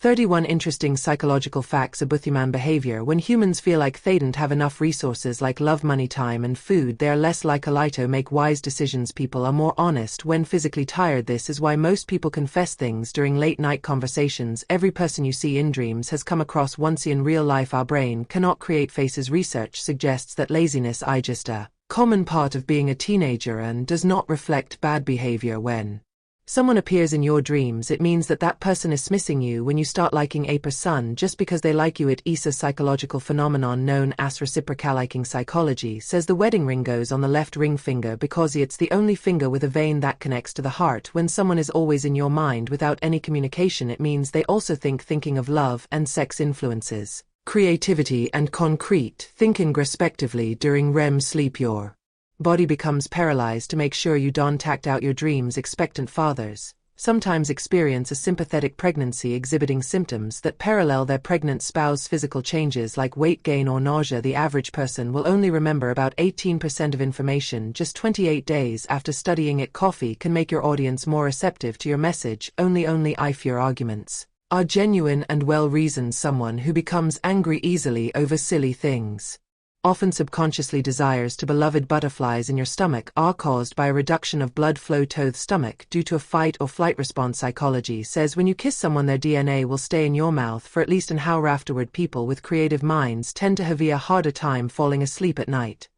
31 Interesting psychological facts about human behavior. When humans feel like they don't have enough resources like love, money, time, and food, they are less likely to make wise decisions. People are more honest when physically tired. This is why most people confess things during late-night conversations. Every person you see in dreams has come across once in real life. Our brain cannot create faces. Research suggests that laziness is just a common part of being a teenager and does not reflect bad behavior. When someone appears in your dreams, it means that that person is missing you. When you start liking a person just because they like you, it is a psychological phenomenon known as reciprocal liking. Psychology says the wedding ring goes on the left ring finger because it's the only finger with a vein that connects to the heart. When someone is always in your mind without any communication, it means they also thinking of love and sex influences creativity and concrete thinking respectively. During REM sleep, your body becomes paralyzed to make sure you don't act out your dreams. Expectant fathers sometimes experience a sympathetic pregnancy, exhibiting symptoms that parallel their pregnant spouse. Physical changes like weight gain or nausea. The average person will only remember about 18% of information just 28 days after studying it. Coffee can make your audience more receptive to your message. Only if your arguments are genuine and well-reasoned. Someone who becomes angry easily over silly things often subconsciously desires to beloved. Butterflies in your stomach are caused by a reduction of blood flow to the stomach due to a fight or flight response. Psychology says when you kiss someone, their DNA will stay in your mouth for at least an hour afterward. People with creative minds tend to have a harder time falling asleep at night.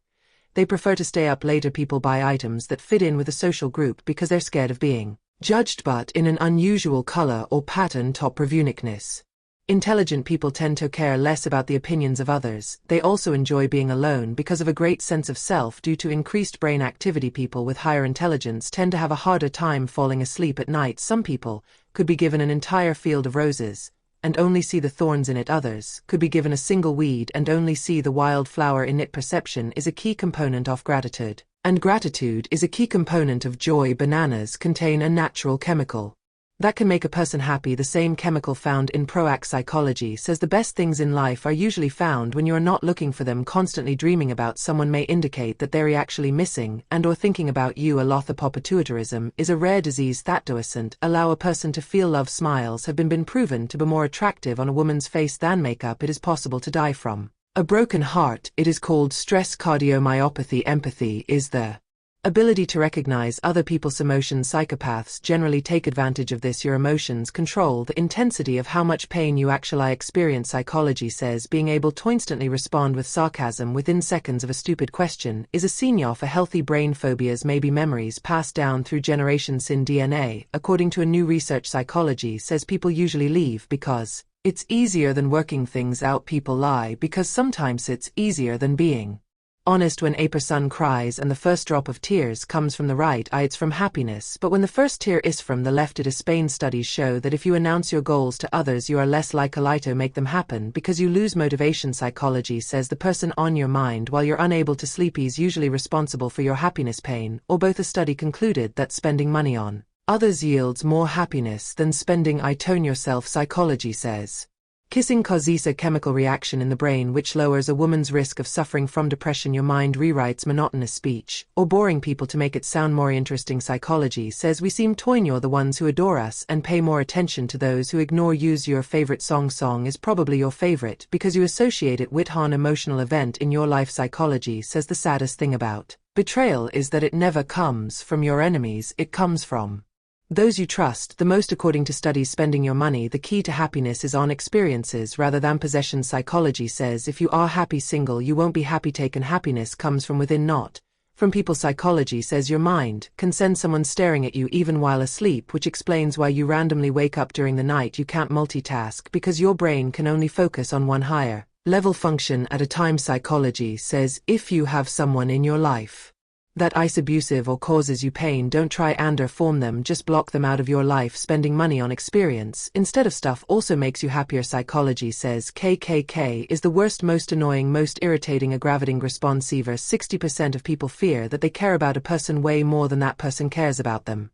They prefer to stay up later. People buy items that fit in with a social group because they're scared of being judged, but in an unusual color or pattern. Top of uniqueness. Intelligent people tend to care less about the opinions of others. They also enjoy being alone because of a great sense of self due to increased brain activity. People with higher intelligence tend to have a harder time falling asleep at night. Some people could be given an entire field of roses and only see the thorns in it. Others could be given a single weed and only see the wild flower in it. Perception is a key component of gratitude, and gratitude is a key component of joy. Bananas contain a natural chemical that can make a person happy. The same chemical found in proact. Psychology says the best things in life are usually found when you are not looking for them. Constantly dreaming about someone may indicate that they're actually missing and or thinking about you. Alothopopituitarism is a rare disease that doesn't allow a person to feel love. Smiles have been proven to be more attractive on a woman's face than makeup. It is possible to die from a broken heart. It is called stress cardiomyopathy. Empathy is the ability to recognize other people's emotions. Psychopaths generally take advantage of this. Your emotions control the intensity of how much pain you actually experience. Psychology says being able to instantly respond with sarcasm within seconds of a stupid question is a signal for healthy brain. Phobias may be memories passed down through generations in DNA. According to a new research, psychology says people usually leave because it's easier than working things out. People lie because sometimes it's easier than being honest. When a person cries and the first drop of tears comes from the right eye, it's from happiness, but when the first tear is from the left, it is pain. Studies show that if you announce your goals to others, you are less likely to make them happen because you lose motivation. Psychology says the person on your mind while you're unable to sleep is usually responsible for your happiness, pain, or both. A study concluded that spending money on others yields more happiness than spending it on yourself. Psychology says kissing causes a chemical reaction in the brain which lowers a woman's risk of suffering from depression. Your mind rewrites monotonous speech or boring people to make it sound more interesting. Psychology says we seem to ignore the ones who adore us and pay more attention to those who ignore use. Your favorite song is probably your favorite because you associate it with an emotional event in your life. Psychology says the saddest thing about betrayal is that it never comes from your enemies, it comes from those you trust the most. According to studies, spending your money, the key to happiness is on experiences rather than possessions. Psychology says if you are happy single, you won't be happy taken. Happiness comes from within, not from people. Psychology says your mind can send someone staring at you even while asleep, which explains why you randomly wake up during the night. You can't multitask because your brain can only focus on one higher level function at a time. Psychology says if you have someone in your life that is abusive or causes you pain, don't try and reform them, just block them out of your life. Spending money on experience instead of stuff also makes you happier. Psychology says KKK is the worst, most annoying, most irritating, aggravating response. 60% of people fear that they care about a person way more than that person cares about them.